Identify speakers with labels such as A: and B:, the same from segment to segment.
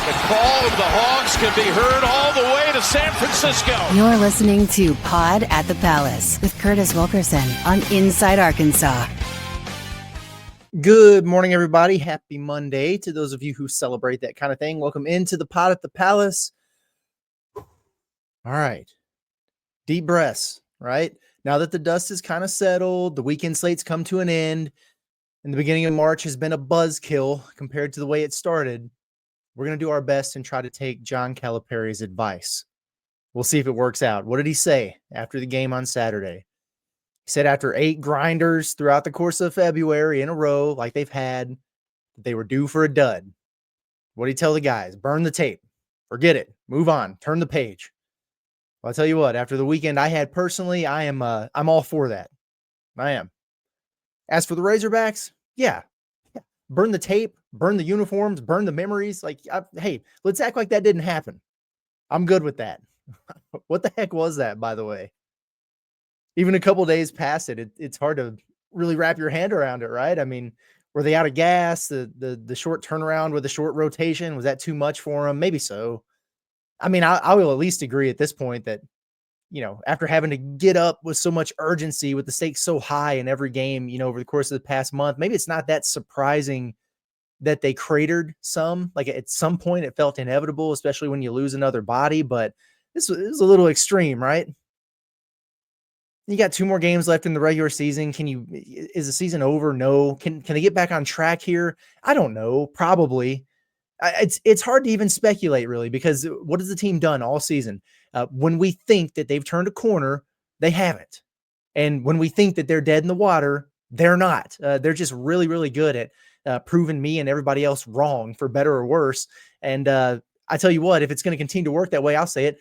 A: The call of the Hogs can be heard all the way to San Francisco.
B: You're listening to Pod at the Palace with Curtis Wilkerson on Inside Arkansas.
C: Good morning, everybody. Happy Monday to those of you who celebrate that kind of thing. Welcome into the Pod at the Palace. All right. Deep breaths, right? Now that the dust is kind of settled, the weekend slate's come to an end, and the beginning of March has been a buzzkill compared to the way it started. We're going to do our best and try to take John Calipari's advice. We'll see if it works out. What did he say after the game on Saturday? He said after 8 grinders throughout the course of February in a row, like they've had, they were due for a dud. What did he tell the guys? Burn the tape. Forget it. Move on. Turn the page. Well, I'll tell you what, after the weekend I had personally, I'm all for that. I am. As for the Razorbacks, yeah. Burn the tape, burn the uniforms, burn the memories. Hey, let's act like that didn't happen. I'm good with that. What the heck was that, by the way? Even a couple days past it, it's hard to really wrap your hand around it, right? I mean, were they out of gas? The short turnaround with the short rotation, was that too much for them? Maybe so. I mean, I will at least agree at this point that, you know, after having to get up with so much urgency, with the stakes so high in every game, you know, over the course of the past month, maybe it's not that surprising that they cratered some. Like at some point it felt inevitable, especially when you lose another body, but this was a little extreme, right? You got 2 more games left in the regular season. Is the season over? No. Can they get back on track here? I don't know. Probably. It's hard to even speculate, really, because what has the team done all season? When we think that they've turned a corner, they haven't. And when we think that they're dead in the water, they're not. They're just really, really good at proving me and everybody else wrong, for better or worse. And I tell you what, if it's going to continue to work that way, I'll say it.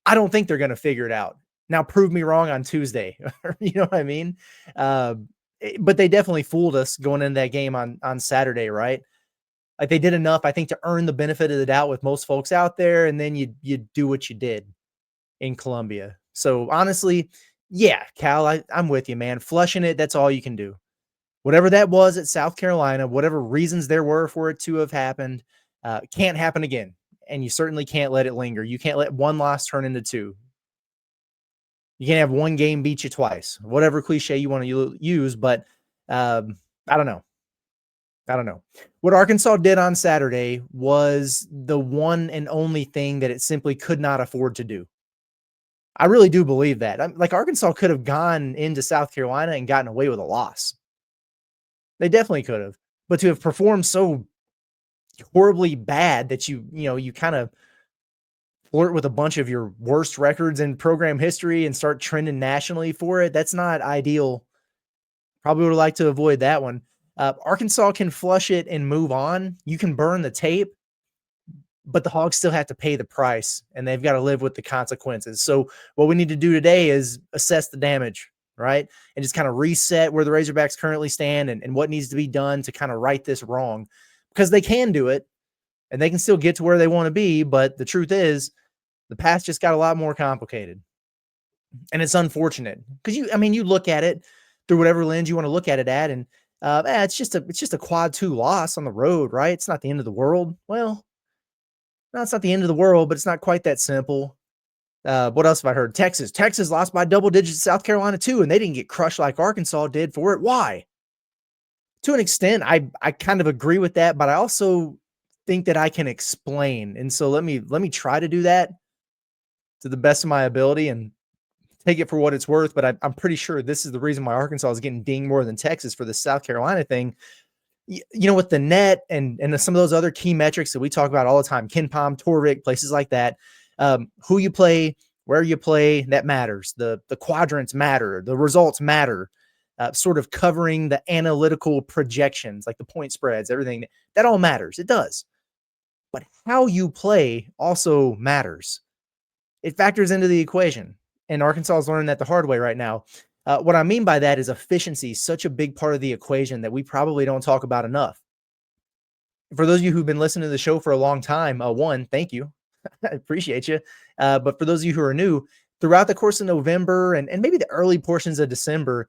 C: I don't think they're going to figure it out. Now, prove me wrong on Tuesday. You know what I mean? But they definitely fooled us going into that game on Saturday, right? Like they did enough, I think, to earn the benefit of the doubt with most folks out there, and then you do what you did in Columbia. So honestly, yeah, Cal, I'm with you, man. Flushing it, that's all you can do. Whatever that was at South Carolina, whatever reasons there were for it to have happened, can't happen again. And you certainly can't let it linger. You can't let one loss turn into 2. You can't have one game beat you twice, whatever cliche you want to use. But I don't know. What Arkansas did on Saturday was the one and only thing that it simply could not afford to do. I really do believe that. Like Arkansas could have gone into South Carolina and gotten away with a loss. They definitely could have. But to have performed so horribly bad that you kind of flirt with a bunch of your worst records in program history and start trending nationally for it, that's not ideal. Probably would have liked to avoid that one. Arkansas can flush it and move on. You can burn the tape, but the Hogs still have to pay the price, and they've got to live with the consequences. So what we need to do today is assess the damage, right? And just kind of reset where the Razorbacks currently stand and what needs to be done to kind of right this wrong, because they can do it and they can still get to where they want to be. But the truth is the path just got a lot more complicated, and it's unfortunate because you look at it through whatever lens you want to look at it at, and it's just a quad 2 loss on the road, right? It's not the end of the world. Well, no, it's not the end of the world, but it's not quite that simple. What else have I heard? Texas lost by double digits to South Carolina too, and they didn't get crushed like Arkansas did for it. Why? To an extent, I kind of agree with that, but I also think that I can explain. And so let me try to do that to the best of my ability and take it for what it's worth. But I'm pretty sure this is the reason why Arkansas is getting dinged more than Texas for the South Carolina thing. You know, with the net and some of those other key metrics that we talk about all the time, KenPom, Torvik, places like that, who you play, where you play, that matters. The quadrants matter. The results matter. Sort of covering the analytical projections, like the point spreads, everything, that all matters. It does. But how you play also matters. It factors into the equation. And Arkansas is learning that the hard way right now. What I mean by that is efficiency is such a big part of the equation that we probably don't talk about enough. For those of you who've been listening to the show for a long time, one, thank you. I appreciate you. But for those of you who are new, throughout the course of November and maybe the early portions of December,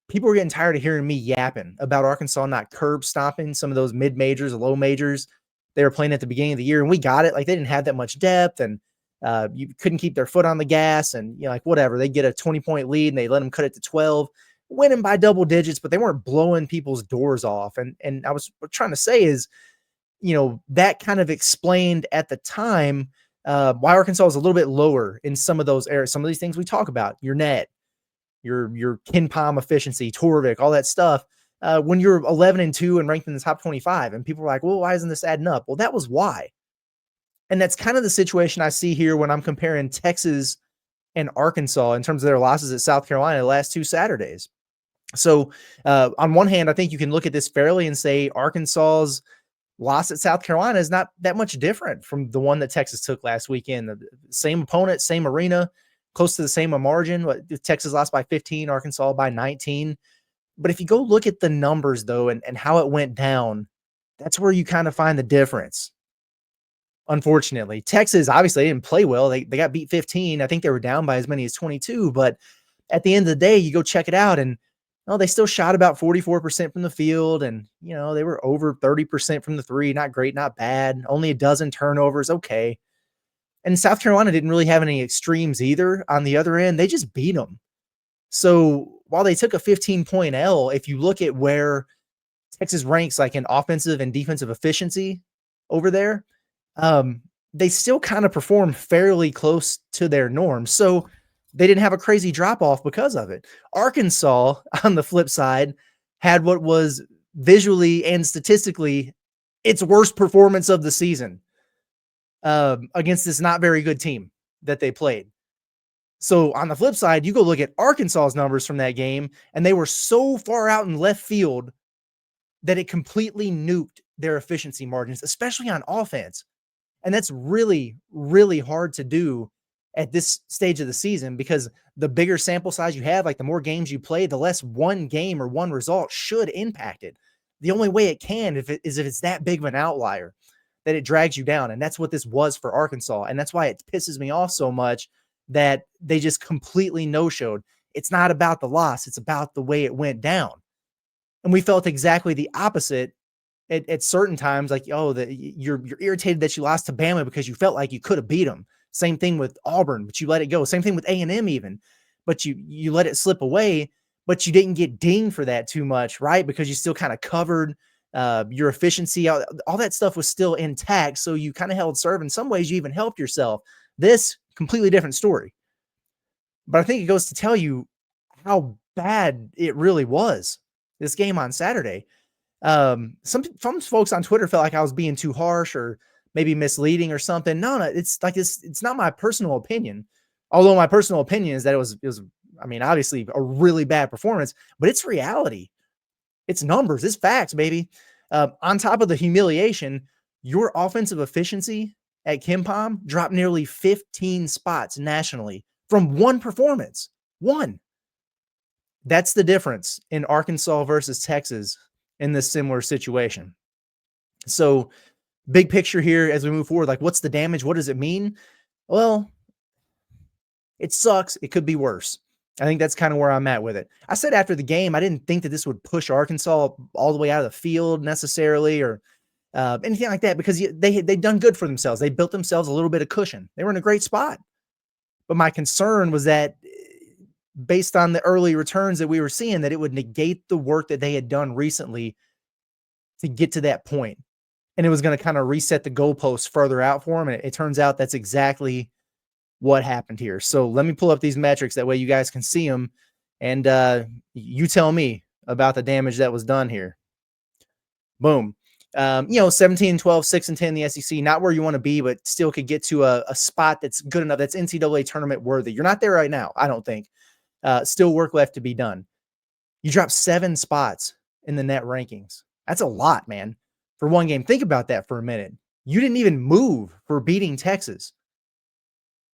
C: people were getting tired of hearing me yapping about Arkansas not curb stomping some of those mid-majors, low majors. they were playing at the beginning of the year, and we got it. Like, they didn't have that much depth, and you couldn't keep their foot on the gas, and like whatever. They get a 20-point lead and they let them cut it to 12, winning by double digits, but they weren't blowing people's doors off. And I was trying to say is, that kind of explained at the time why Arkansas was a little bit lower in some of those areas. Some of these things we talk about, your net, your kin palm efficiency, Torvik, all that stuff. When you're 11-2 and ranked in the top 25, and people were like, well, why isn't this adding up? Well, that was why. And that's kind of the situation I see here when I'm comparing Texas and Arkansas in terms of their losses at South Carolina the last 2 Saturdays. So on one hand, I think you can look at this fairly and say Arkansas's loss at South Carolina is not that much different from the one that Texas took last weekend. The same opponent, same arena, close to the same margin. Texas lost by 15, Arkansas by 19. But if you go look at the numbers, though, and how it went down, that's where you kind of find the difference. Unfortunately, Texas, obviously, they didn't play well. They got beat 15. I think they were down by as many as 22. But at the end of the day, you go check it out, and they still shot about 44% from the field. And, they were over 30% from the three. Not great, not bad. Only a dozen turnovers. Okay. And South Carolina didn't really have any extremes either. On the other end, they just beat them. So while they took a 15-point L, if you look at where Texas ranks like in offensive and defensive efficiency over there, they still kind of perform fairly close to their norms. So they didn't have a crazy drop off because of it. Arkansas, on the flip side, had what was visually and statistically its worst performance of the season against this not very good team that they played. So on the flip side, you go look at Arkansas's numbers from that game, and they were so far out in left field that it completely nuked their efficiency margins, especially on offense. And that's really, really hard to do at this stage of the season, because the bigger sample size you have, like the more games you play, the less one game or one result should impact it. The only way it can is if it's that big of an outlier that it drags you down. And that's what this was for Arkansas. And that's why it pisses me off so much that they just completely no-showed. It's not about the loss. It's about the way it went down. And we felt exactly the opposite at certain times, like, you're irritated that you lost to Bama because you felt like you could have beat them. Same thing with Auburn, but you let it go. Same thing with A&M even, but you let it slip away, but you didn't get dinged for that too much, right? Because you still kind of covered your efficiency. All that stuff was still intact, so you kind of held serve. In some ways, you even helped yourself. This, completely different story. But I think it goes to tell you how bad it really was, this game on Saturday. Some folks on Twitter felt like I was being too harsh or maybe misleading or something. No, it's like it's not my personal opinion. Although my personal opinion is that it was obviously a really bad performance, but it's reality. It's numbers, it's facts, baby. On top of the humiliation, your offensive efficiency at KenPom dropped nearly 15 spots nationally from one performance. One. That's the difference in Arkansas versus Texas in this similar situation. So big picture here as we move forward, like, what's the damage? What does it mean? Well, it sucks. It could be worse. I think that's kind of where I'm at with it. I said after the game, I didn't think that this would push Arkansas all the way out of the field necessarily or anything like that, because they'd done good for themselves. They built themselves a little bit of cushion. They were in a great spot. But my concern was that based on the early returns that we were seeing, that it would negate the work that they had done recently to get to that point. And it was going to kind of reset the goalposts further out for them. And it turns out that's exactly what happened here. So let me pull up these metrics. That way you guys can see them. And you tell me about the damage that was done here. Boom. 17-12, 6-10 in the SEC, not where you want to be, but still could get to a spot that's good enough. That's NCAA tournament worthy. You're not there right now, I don't think. Still work left to be done. You dropped 7 spots in the net rankings. That's a lot, man, for one game. Think about that for a minute. You didn't even move for beating Texas,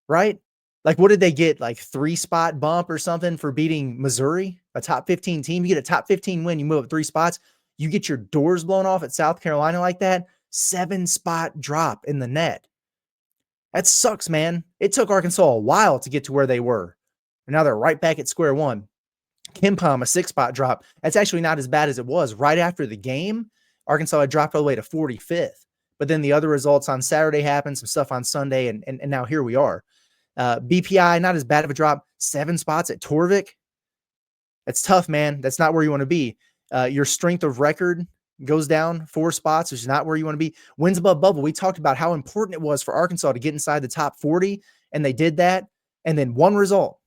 C: right? Like, what did they get? Like 3-spot bump or something for beating Missouri, a top 15 team. You get a top 15 win, you move up 3 spots. You get your doors blown off at South Carolina like that, 7-spot drop in the net. That sucks, man. It took Arkansas a while to get to where they were. And now they're right back at square one. KenPom, a 6-spot drop. That's actually not as bad as it was. Right after the game, Arkansas had dropped all the way to 45th. But then the other results on Saturday happened, some stuff on Sunday, and now here we are. BPI, not as bad of a drop. 7 spots at Torvik. That's tough, man. That's not where you want to be. Your strength of record goes down 4 spots, which is not where you want to be. Wins above bubble. We talked about how important it was for Arkansas to get inside the top 40, and they did that. And then one result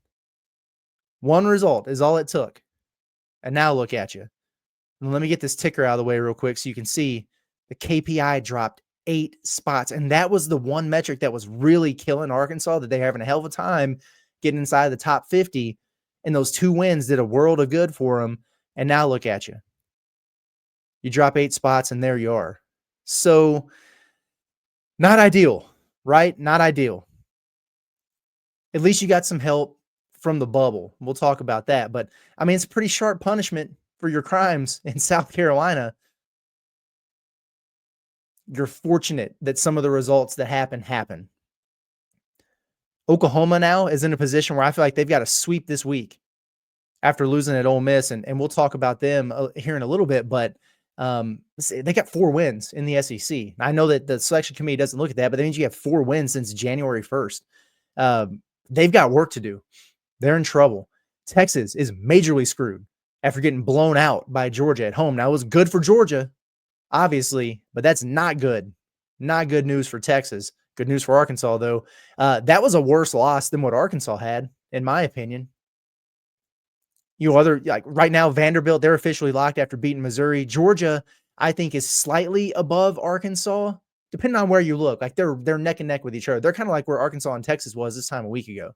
C: is all it took. And now look at you. And let me get this ticker out of the way real quick so you can see the KPI dropped 8 spots. And that was the one metric that was really killing Arkansas, that they're having a hell of a time getting inside the top 50. And those 2 wins did a world of good for them. And now look at you. You drop 8 spots and there you are. So not ideal, right? Not ideal. At least you got some help from the bubble. We'll talk about that. But I mean, it's a pretty sharp punishment for your crimes in South Carolina. You're fortunate that some of the results that happen. Oklahoma now is in a position where I feel like they've got to sweep this week after losing at Ole Miss. And we'll talk about them here in a little bit, but they got 4 wins in the SEC. I know that the selection committee doesn't look at that, but that means you have 4 wins since January 1st. They've got work to do. They're in trouble. Texas is majorly screwed after getting blown out by Georgia at home. Now, it was good for Georgia, obviously, but that's not good. Not good news for Texas. Good news for Arkansas, though. That was a worse loss than what Arkansas had, in my opinion. Like right now, Vanderbilt, they're officially locked after beating Missouri. Georgia, I think, is slightly above Arkansas, depending on where you look. Like they're neck and neck with each other. They're kind of like where Arkansas and Texas was this time a week ago.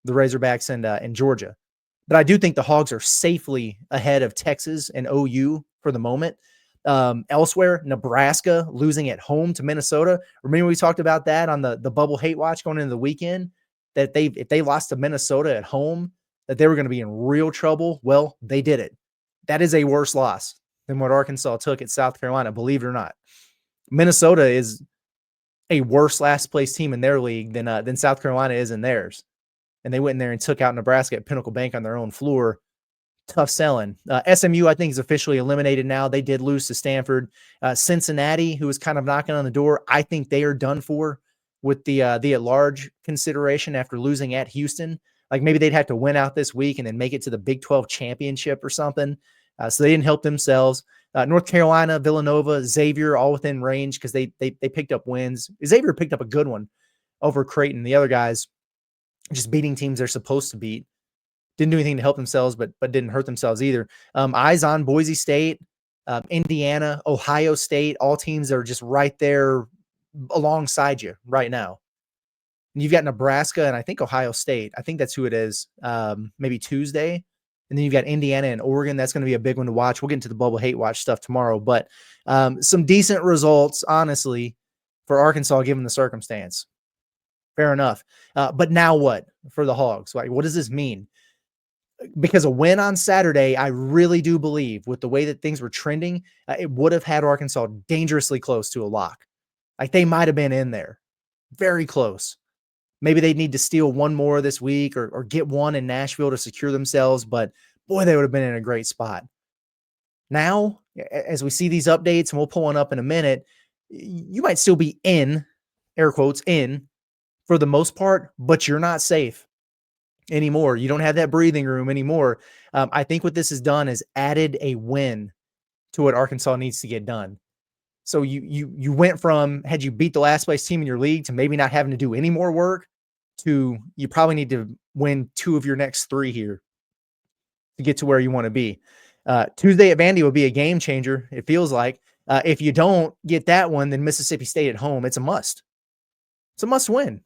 C: The Razorbacks and Georgia. But I do think the Hogs are safely ahead of Texas and OU for the moment. Elsewhere, Nebraska losing at home to Minnesota. Remember we talked about that on the bubble hate watch going into the weekend, that if they lost to Minnesota at home, that they were going to be in real trouble. Well, they did it. That is a worse loss than what Arkansas took at South Carolina, believe it or not. Minnesota is a worse last place team in their league than South Carolina is in theirs. And they went in there and took out Nebraska at Pinnacle Bank on their own floor. Tough selling. SMU, I think, is officially eliminated now. They did lose to Stanford. Cincinnati, who was kind of knocking on the door, I think they are done for with the at-large consideration after losing at Houston. Like maybe they'd have to win out this week and then make it to the Big 12 championship or something. So they didn't help themselves. North Carolina, Villanova, Xavier, all within range because they picked up wins. Xavier picked up a good one over Creighton. The other guys just beating teams they're supposed to beat. Didn't do anything to help themselves, but didn't hurt themselves either. Eyes on Boise State, Indiana, Ohio State, all teams that are just right there alongside you right now. And you've got Nebraska and I think Ohio State. I think that's who it is, maybe Tuesday. And then you've got Indiana and Oregon. That's going to be a big one to watch. We'll get into the bubble hate watch stuff tomorrow. But some decent results, honestly, for Arkansas given the circumstance. Fair enough. But now what for the Hogs? Like, what does this mean? Because a win on Saturday, I really do believe with the way that things were trending, it would have had Arkansas dangerously close to a lock. Like they might have been in there. Very close. Maybe they'd need to steal one more this week or get one in Nashville to secure themselves. But boy, they would have been in a great spot. Now, as we see these updates, and we'll pull one up in a minute, you might still be in, air quotes, in for the most part, but you're not safe anymore. You don't have that breathing room anymore. I think what this has done is added a win to what Arkansas needs to get done. So you went from, had you beat the last place team in your league, to maybe not having to do any more work, to you probably need to win 2 of your next 3 here to get to where you want to be. Tuesday at Vandy will be a game changer, it feels like. If you don't get that one, then Mississippi State at home, it's a must. It's a must win.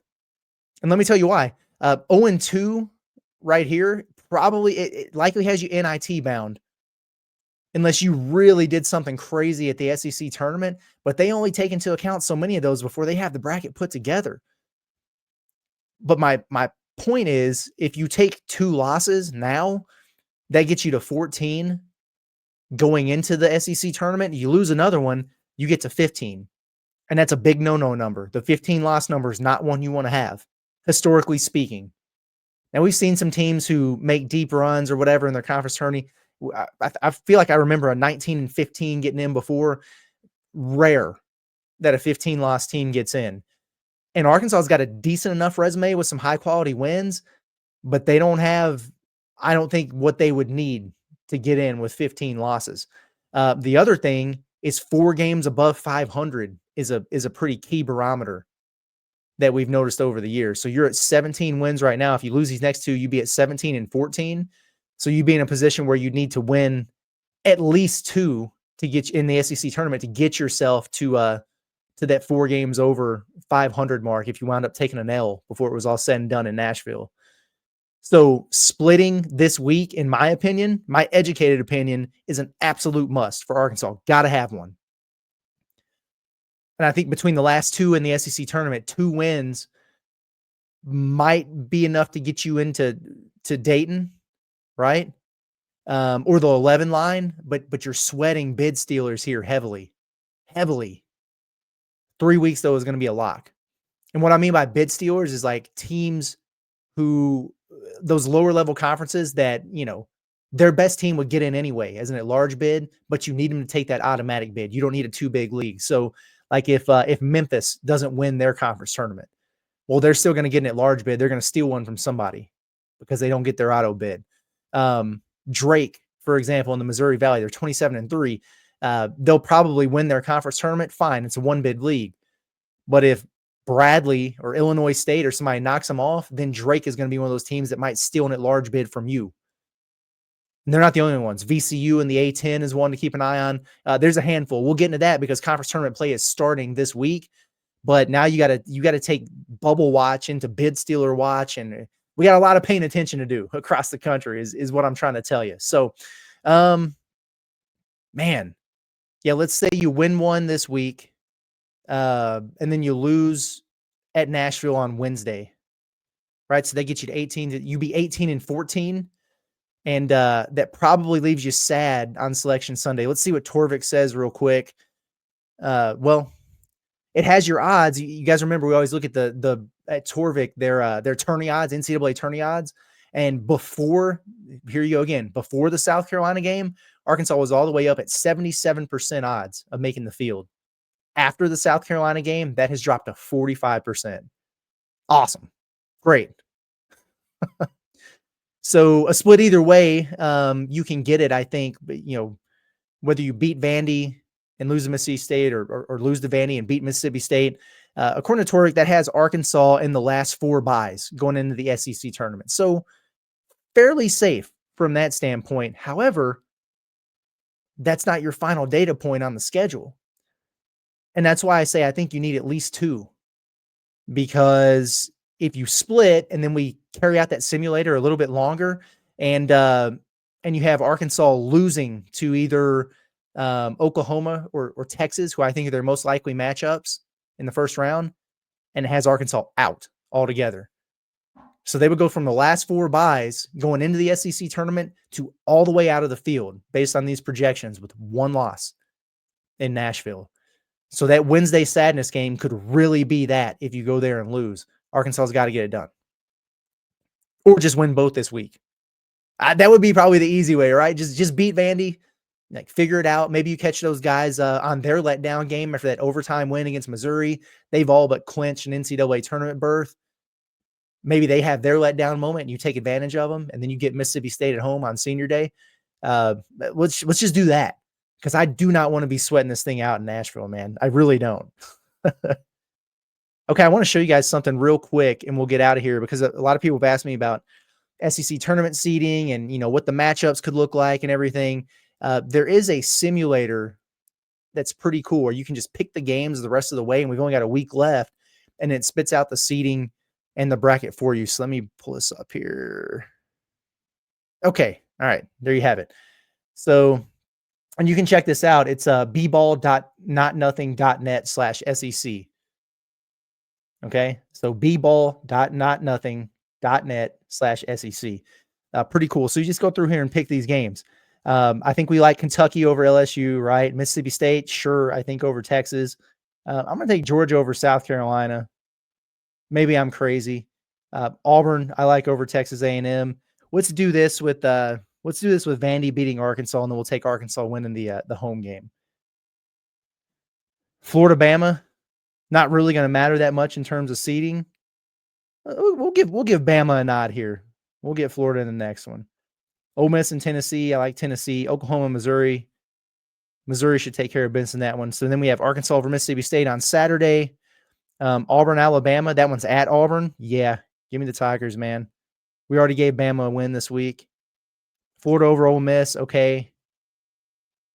C: And let me tell you why. 0-2 right here, probably it likely has you NIT bound unless you really did something crazy at the SEC tournament, but they only take into account so many of those before they have the bracket put together. But my point is, if you take 2 losses now, that gets you to 14 going into the SEC tournament. You lose another one, you get to 15. And that's a big no-no number. The 15 loss number is not one you want to have, historically speaking. Now, we've seen some teams who make deep runs or whatever in their conference tourney. I feel like I remember a 19-15 getting in before. Rare. that a 15-loss team gets in. And Arkansas's got a decent enough resume with some high-quality wins, but they don't have, I don't think, what they would need to get in with 15 losses. The other thing is 4 games above 500 is a pretty key barometer that we've noticed over the years. So you're at 17 wins right now. If you lose these next 2, you'd be at 17 and 14. So you'd be in a position where you'd need to win at least 2 to get in the SEC tournament to get yourself to that 4 games over 500 mark if you wound up taking an L before it was all said and done in Nashville. So splitting this week, in my opinion, my educated opinion, is an absolute must for Arkansas. Got to have one. And I think between the last 2 in the SEC tournament, 2 wins might be enough to get you into Dayton, right? Or the 11 line, but you're sweating bid stealers here heavily. 3 weeks, though, is going to be a lock. And what I mean by bid stealers is like teams who, those lower level conferences that, their best team would get in anyway as an at-large bid, but you need them to take that automatic bid. You don't need a 2 big league. So like if Memphis doesn't win their conference tournament, well, they're still going to get an at-large bid. They're going to steal one from somebody because they don't get their auto bid. Drake, for example, in the Missouri Valley, they're 27-3. They'll probably win their conference tournament. Fine. It's a 1-bid league. But if Bradley or Illinois State or somebody knocks them off, then Drake is going to be one of those teams that might steal an at-large bid from you. And they're not the only ones. VCU in the A10 is one to keep an eye on. There's a handful. We'll get into that because conference tournament play is starting this week. But now you got to take bubble watch into bid stealer watch, and we got a lot of paying attention to do across the country is what I'm trying to tell you. So, man, yeah, let's say you win one this week, and then you lose at Nashville on Wednesday, right? So they get you to 18. You be 18-14. And that probably leaves you sad on Selection Sunday. Let's see what Torvik says real quick. Well, it has your odds. You guys remember we always look at at Torvik their tourney odds, NCAA tourney odds. And before, here you go again, before the South Carolina game, Arkansas was all the way up at 77% odds of making the field. After the South Carolina game, that has dropped to 45%. Awesome. Great. So a split either way, you can get it, I think. But, whether you beat Vandy and lose to Mississippi State or lose to Vandy and beat Mississippi State, according to Torvik, that has Arkansas in the last 4 byes going into the SEC tournament. So fairly safe from that standpoint. However, that's not your final data point on the schedule. And that's why I say I think you need at least 2. Because if you split and then we carry out that simulator a little bit longer and you have Arkansas losing to either Oklahoma or Texas, who I think are their most likely matchups in the first round, and it has Arkansas out altogether. So they would go from the last 4 byes going into the SEC tournament to all the way out of the field based on these projections with 1 loss in Nashville. So that Wednesday sadness game could really be that if you go there and lose. Arkansas's got to get it done. Or just win both this week. That would be probably the easy way, right? Just beat Vandy, like figure it out. Maybe you catch those guys on their letdown game after that overtime win against Missouri. They've all but clinched an NCAA tournament berth. Maybe they have their letdown moment and you take advantage of them, and then you get Mississippi State at home on senior day. Let's just do that, because I do not want to be sweating this thing out in Nashville, man. I really don't. Okay, I want to show you guys something real quick, and we'll get out of here, because a lot of people have asked me about SEC tournament seeding and what the matchups could look like and everything. There is a simulator that's pretty cool where you can just pick the games the rest of the way, and we've only got a week left, and it spits out the seeding and the bracket for you. So let me pull this up here. Okay, all right, there you have it. So, and you can check this out. It's bball.notnothing.net/SEC. Okay, so bball.notnothing.net/SEC. Pretty cool. So you just go through here and pick these games. I think we like Kentucky over LSU, right? Mississippi State, sure. I think over Texas. I'm going to take Georgia over South Carolina. Maybe I'm crazy. Auburn, I like over Texas A&M. Let's do this with Vandy beating Arkansas, and then we'll take Arkansas winning the home game. Florida, Bama. Not really going to matter that much in terms of seeding. We'll give Bama a nod here. We'll get Florida in the next one. Ole Miss and Tennessee. I like Tennessee. Oklahoma, Missouri. Missouri should take care of business in that one. So then we have Arkansas over Mississippi State on Saturday. Auburn, Alabama. That one's at Auburn. Yeah, give me the Tigers, man. We already gave Bama a win this week. Florida over Ole Miss. Okay.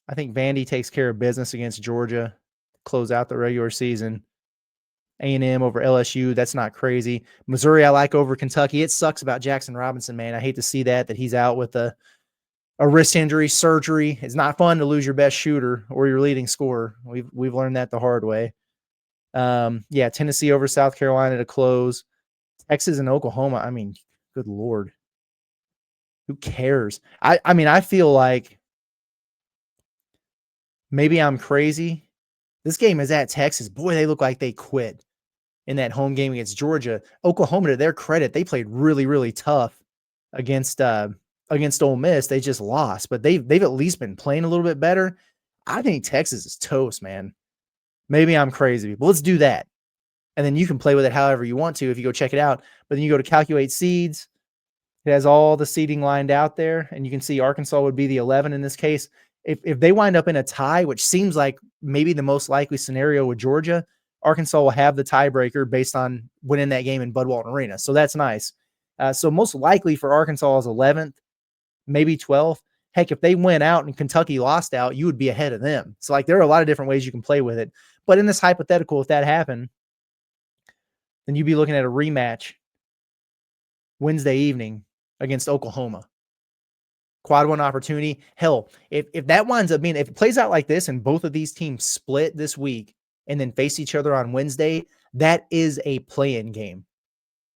C: I think Vandy takes care of business against Georgia. Close out the regular season. A&M over LSU. That's not crazy. Missouri, I like over Kentucky. It sucks about Jackson Robinson, man. I hate to see that he's out with a wrist injury, surgery. It's not fun to lose your best shooter or your leading scorer. We've learned that the hard way. Yeah, Tennessee over South Carolina to close. Texas and Oklahoma. I mean, good Lord. Who cares? I mean, I feel like maybe I'm crazy. This game is at Texas. Boy, they look like they quit in that home game against Georgia. Oklahoma, to their credit, they played really, really tough against Ole Miss. They just lost, but they've at least been playing a little bit better. I think Texas is toast, man. Maybe I'm crazy, but let's do that. And then you can play with it however you want to if you go check it out. But then you go to calculate seeds. It has all the seeding lined out there, and you can see Arkansas would be the 11 in this case. If they wind up in a tie, which seems like maybe the most likely scenario with Georgia, Arkansas will have the tiebreaker based on winning that game in Bud Walton Arena. So that's nice. So most likely for Arkansas is 11th, maybe 12th. Heck, if they went out and Kentucky lost out, you would be ahead of them. So like there are a lot of different ways you can play with it. But in this hypothetical, if that happened, then you'd be looking at a rematch Wednesday evening against Oklahoma. Quad one opportunity. Hell, if that winds up being, if it plays out like this and both of these teams split this week and then face each other on Wednesday, that is a play-in game.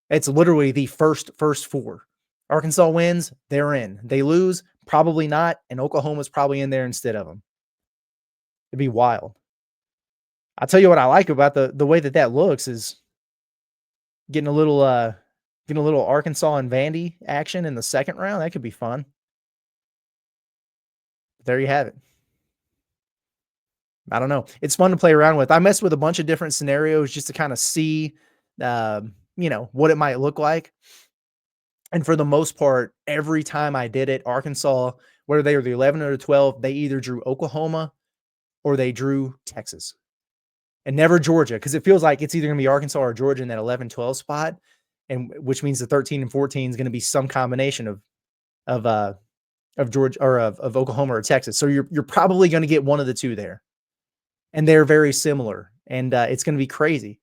C: It's literally the first four. Arkansas wins, they're in. They lose, probably not, and Oklahoma's probably in there instead of them. It'd be wild. I'll tell you what I like about the way that looks is getting a little Arkansas and Vandy action in the second round. That could be fun. There you have it. I don't know. It's fun to play around with. I messed with a bunch of different scenarios just to kind of see, what it might look like. And for the most part, every time I did it, Arkansas, whether they were the 11 or the 12, they either drew Oklahoma or they drew Texas. And never Georgia, because it feels like it's either going to be Arkansas or Georgia in that 11-12 spot, and which means the 13 and 14 is going to be some combination of Georgia or of Oklahoma or Texas. So you're probably going to get one of the two there, and they're very similar, and it's going to be crazy.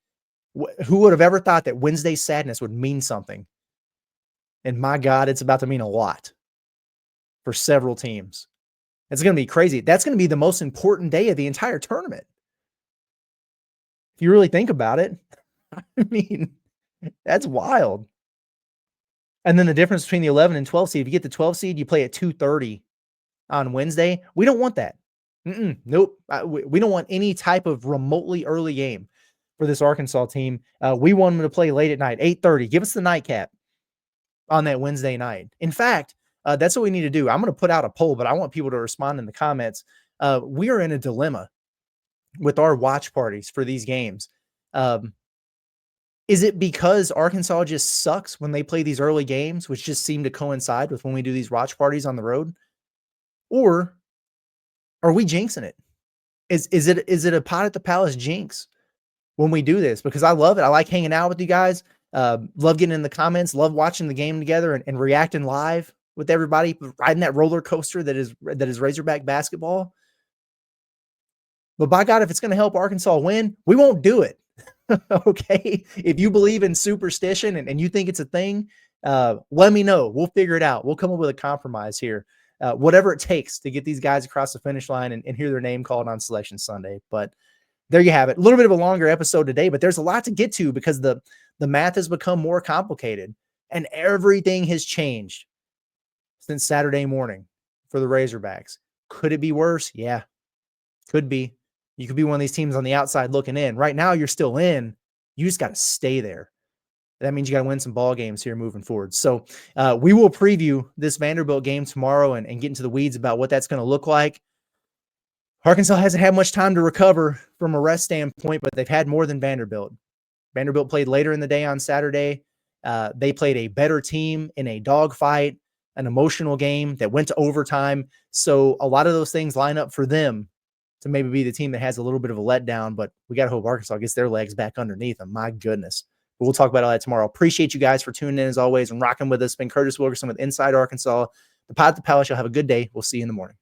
C: Who would have ever thought that Wednesday sadness would mean something? And my God, it's about to mean a lot for several teams. It's going to be crazy. That's going to be the most important day of the entire tournament. If you really think about it, I mean, that's wild. And then the difference between the 11 and 12 seed, if you get the 12 seed, you play at 2:30 on Wednesday. We don't want that. Nope. We don't want any type of remotely early game for this Arkansas team. We want them to play late at night, 8:30. Give us the nightcap on that Wednesday night. In fact, that's what we need to do. I'm going to put out a poll, but I want people to respond in the comments. We are in a dilemma with our watch parties for these games. Is it because Arkansas just sucks when they play these early games, which just seem to coincide with when we do these watch parties on the road? Or are we jinxing it? Is it a pot at the palace jinx when we do this? Because I love it. I like hanging out with you guys. Love getting in the comments. Love watching the game together and reacting live with everybody, riding that roller coaster that is Razorback basketball. But by God, if it's going to help Arkansas win, we won't do it. Okay. If you believe in superstition and you think it's a thing, let me know. We'll figure it out. We'll come up with a compromise here. Whatever it takes to get these guys across the finish line and hear their name called on Selection Sunday. But there you have it. A little bit of a longer episode today, but there's a lot to get to because the math has become more complicated and everything has changed since Saturday morning for the Razorbacks. Could it be worse? Yeah, could be. You could be one of these teams on the outside looking in. Right now, you're still in. You just got to stay there. That means you got to win some ball games here moving forward. So we will preview this Vanderbilt game tomorrow and get into the weeds about what that's going to look like. Arkansas hasn't had much time to recover from a rest standpoint, but they've had more than Vanderbilt. Vanderbilt played later in the day on Saturday. They played a better team in a dogfight, an emotional game that went to overtime. So a lot of those things line up for them to maybe be the team that has a little bit of a letdown, but we got to hope Arkansas gets their legs back underneath them. My goodness. But we'll talk about all that tomorrow. Appreciate you guys for tuning in as always and rocking with us. It's been Curtis Wilkerson with Inside Arkansas. The Pod at the Palace. You'll have a good day. We'll see you in the morning.